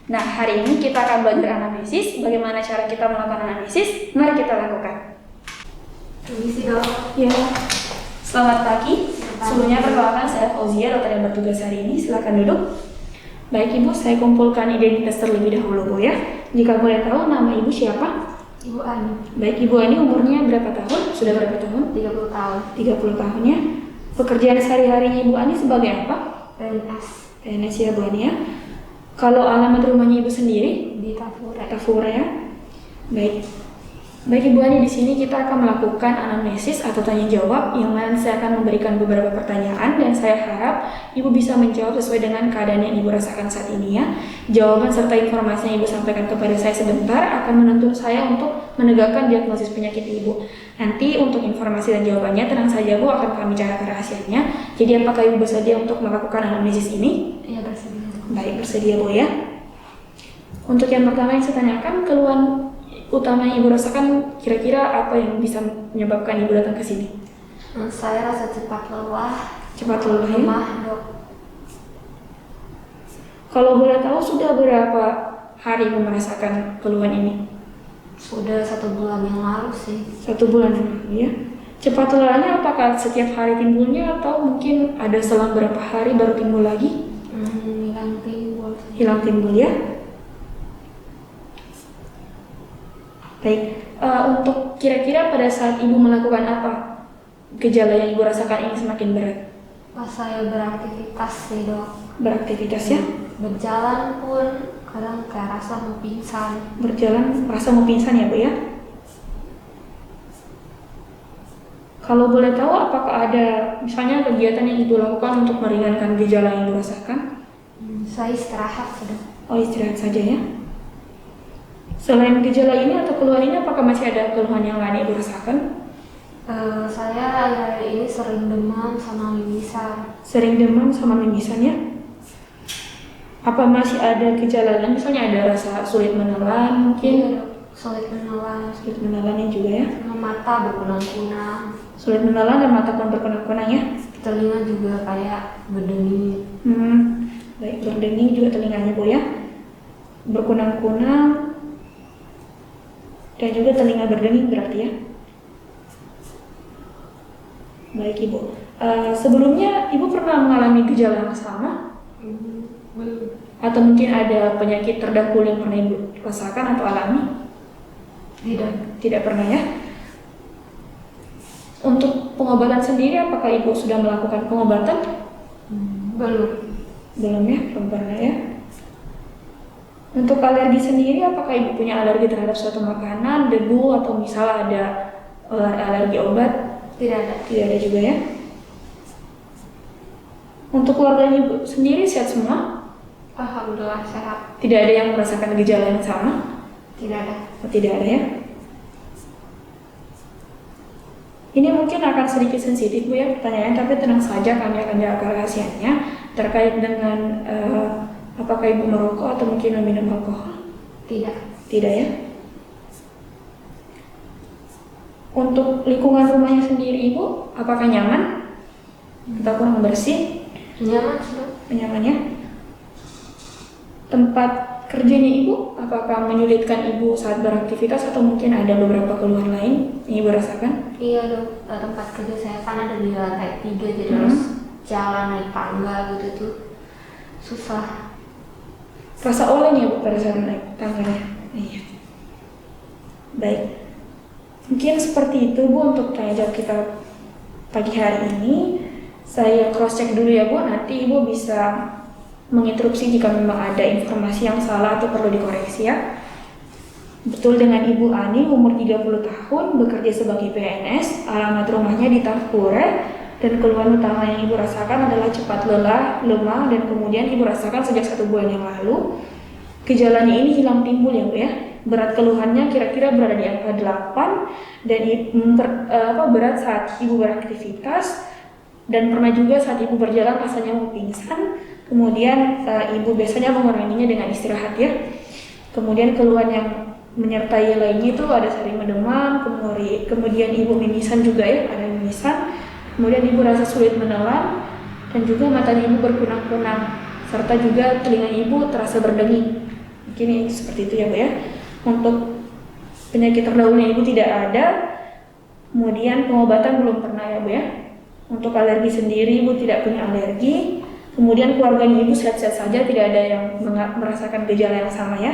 Nah, hari ini kita akan belajar anamnesis. Bagaimana cara kita melakukan anamnesis? Mari kita lakukan. Permisi dok. Ya, selamat pagi. Sebelumnya perkenalkan, saya Fauzia, dokter yang bertugas hari ini. Silakan duduk. Baik Ibu, saya kumpulkan identitas terlebih dahulu Bu ya. Jika boleh tahu nama Ibu siapa? Ibu Ani. Baik, Ibu Ani umurnya berapa tahun? Sudah berapa tahun? 30 tahun. 30 tahun ya. Pekerjaan sehari-harinya Ibu Ani sebagai apa? PNS PNS ya Bu Ani ya. Kalau alamat rumahnya Ibu sendiri? di Tafure. Tafura ya. Baik. Baik Ibu Ani, di sini kita akan melakukan anamnesis atau tanya jawab, yang mana saya akan memberikan beberapa pertanyaan dan saya harap Ibu bisa menjawab sesuai dengan keadaan yang Ibu rasakan saat ini ya. Jawaban serta informasi yang Ibu sampaikan kepada saya sebentar akan menuntun saya untuk menegakkan diagnosis penyakit Ibu. Nanti untuk informasi dan jawabannya tenang saja Bu, akan kami carikan rahasianya. Jadi apakah Ibu bersedia untuk melakukan anamnesis ini? Iya bersedia. Baik, bersedia Bu ya. Untuk yang pertama yang saya tanyakan, keluhan utama yang Ibu rasakan kira-kira apa yang bisa menyebabkan Ibu datang ke sini? Saya rasa cepat lelah. Cepat lelah ya? Lemah dok. Kalau boleh tahu sudah berapa hari Ibu merasakan keluhan ini? Sudah 1 bulan yang lalu sih. 1 bulan yang lalu ya. Cepat lelahnya apakah setiap hari timbulnya atau mungkin ada selang berapa hari baru timbul lagi? Hilang timbul. Hilang timbul ya. Baik, untuk kira-kira pada saat Ibu melakukan apa? Gejala yang Ibu rasakan ini semakin berat? Pas saya beraktivitas sih dok. Beraktivitas ya? Berjalan pun kadang kayak rasa mau pingsan. Berjalan rasa mau pingsan ya Bu ya? Kalau boleh tahu apakah ada misalnya kegiatan yang Ibu lakukan untuk meringankan gejala yang Ibu rasakan? Saya istirahat sudah. Oh, istirahat saja ya. Selain gejala ini atau keluhan ini, apakah masih ada keluhan yang lain Ibu rasakan? Saya akhir-akhir ini sering demam sama mimisan. Sering demam sama mimisan ya? Apa masih ada gejala lain? Misalnya ada rasa sulit menelan mungkin? Iya dok. Sulit menelan. Sulit menelannya juga ya? Sama mata berkunang-kunang. Sulit menelan dan mata pun berkunang-kunang ya? Telinga juga kayak berdenging. Baik, berdenging juga telinganya Bu ya? Berkunang-kunang dan juga telinga berdenging berarti ya? Baik Ibu. Sebelumnya Ibu pernah mengalami gejala yang sama? Belum. Atau mungkin ada penyakit terdahulu yang pernah Ibu rasakan atau alami? Tidak. Tidak pernah ya? Untuk pengobatan sendiri, apakah Ibu sudah melakukan pengobatan? Belum. Belum ya? Belum pernah ya? Untuk alergi sendiri, apakah Ibu punya alergi terhadap suatu makanan, debu, atau misal ada alergi obat? Tidak ada. Tidak ada juga ya? Untuk keluarga Ibu sendiri sehat semua? Alhamdulillah sehat. Tidak ada yang merasakan gejala yang sama? Tidak ada. Oh, tidak ada ya? Ini mungkin akan sedikit sensitif Bu ya pertanyaan, tapi tenang saja, kami akan jaga rahasianya terkait dengan apakah Ibu merokok atau mungkin meminum alkohol? Tidak. Tidak ya? Untuk lingkungan rumahnya sendiri Ibu, apakah nyaman? Atau kurang bersih? Nyaman sudah. Nyaman ya? Tempat kerjanya Ibu, apakah menyulitkan Ibu saat beraktivitas atau mungkin ada beberapa keluhan lain yang Ibu rasakan? Iya dok. Tempat kerja saya kan ada di lantai 3, jadi harus jalan naik tangga gitu tuh susah. Rasa oleng ya Bu pada saat naik tangganya? Iya. Baik. Mungkin seperti itu Bu untuk tanya jawab kita pagi hari ini. Saya cross check dulu ya Bu, nanti Ibu bisa menginterupsi jika memang ada informasi yang salah atau perlu dikoreksi ya. Betul, dengan Ibu Ani, umur 30 tahun, bekerja sebagai PNS, alamat rumahnya di Tafure, dan keluhan utama yang Ibu rasakan adalah cepat lelah, lemah, dan kemudian Ibu rasakan sejak 1 bulan yang lalu. Gejalanya ini hilang timbul ya Bu ya. Berat keluhannya kira-kira berada di angka 8, dan berat saat Ibu beraktivitas, dan pernah juga saat Ibu berjalan rasanya mau pingsan. Kemudian Ibu biasanya menguranginya dengan istirahat ya. Kemudian keluhan yang menyertai lainnya itu ada sering demam, kemudian Ibu mimisan juga ya, ada mimisan. Kemudian Ibu rasa sulit menelan dan juga mata Ibu berkunang-kunang, serta juga telinga Ibu terasa berdenging. Mungkin ini seperti itu ya Bu ya. Untuk penyakit terdahulunya Ibu tidak ada, kemudian pengobatan belum pernah ya Bu ya. Untuk alergi sendiri Ibu tidak punya alergi, kemudian keluarganya Ibu sehat-sehat saja, tidak ada yang merasakan gejala yang sama ya.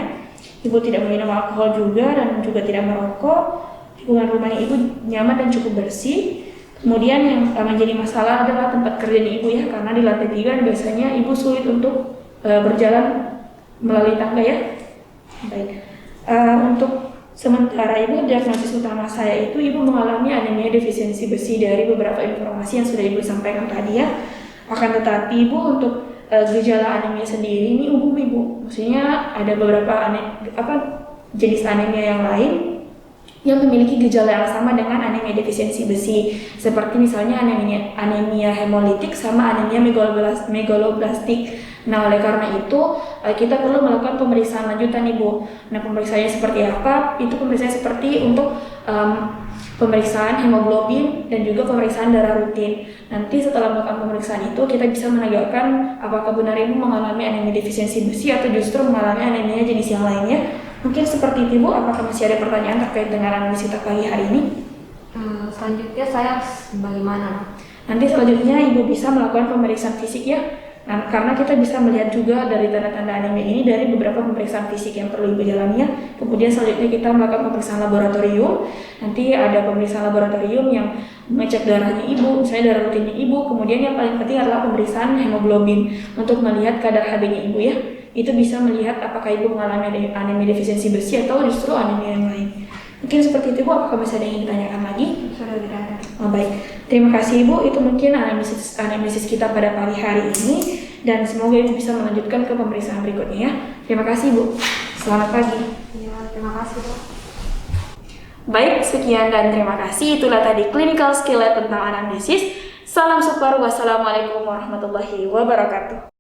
Ibu tidak minum alkohol juga dan juga tidak merokok. Lingkungan rumahnya Ibu nyaman dan cukup bersih. Kemudian yang menjadi masalah adalah tempat kerjanya Ibu ya, karena di lantai 3 biasanya Ibu sulit untuk berjalan melalui tangga ya. Baik. Untuk sementara Ibu, diagnosis utama saya itu Ibu mengalami anemia defisiensi besi dari beberapa informasi yang sudah Ibu sampaikan tadi ya. Akan tetapi Ibu untuk gejala anemia sendiri ini umum Ibu. Maksudnya ada beberapa jenis anemia yang lain yang memiliki gejala yang sama dengan anemia defisiensi besi, seperti misalnya anemia hemolitik sama anemia megaloblastik. Nah, oleh karena itu kita perlu melakukan pemeriksaan lanjutan Ibu. Nah, pemeriksaannya seperti apa? Itu pemeriksaan seperti untuk pemeriksaan hemoglobin dan juga pemeriksaan darah rutin. Nanti setelah melakukan pemeriksaan itu kita bisa menegakkan apakah benar Ibu mengalami anemia defisiensi besi atau justru mengalami anemia jenis yang lainnya. Mungkin seperti itu Bu, apakah masih ada pertanyaan terkait dengan anamnesis kita pagi hari ini? Selanjutnya saya bagaimana? Nanti selanjutnya Ibu bisa melakukan pemeriksaan fisik ya. Nah, karena kita bisa melihat juga dari tanda-tanda anemia ini dari beberapa pemeriksaan fisik yang perlu Ibu jalani ya. Kemudian selanjutnya kita melakukan pemeriksaan laboratorium. Nanti ada pemeriksaan laboratorium yang mengecek darahnya Ibu, misalnya darah rutinnya Ibu. Kemudian yang paling penting adalah pemeriksaan hemoglobin untuk melihat kadar Hb-nya Ibu ya. Itu bisa melihat apakah Ibu mengalami anemia defisiensi besi atau justru anemia yang lain. Mungkin seperti itu Bu, apakah masih ada yang ingin ditanyakan lagi? Sudah tidak ada. Oh, baik, terima kasih Ibu. Itu mungkin anamnesis kita pada pagi hari ini, dan semoga Ibu bisa melanjutkan ke pemeriksaan berikutnya ya. Terima kasih Bu. Selamat pagi. Ya, terima kasih Bu. Baik, sekian dan terima kasih. Itulah tadi clinical skill tentang anamnesis. Salam super. Wassalamualaikum warahmatullahi wabarakatuh.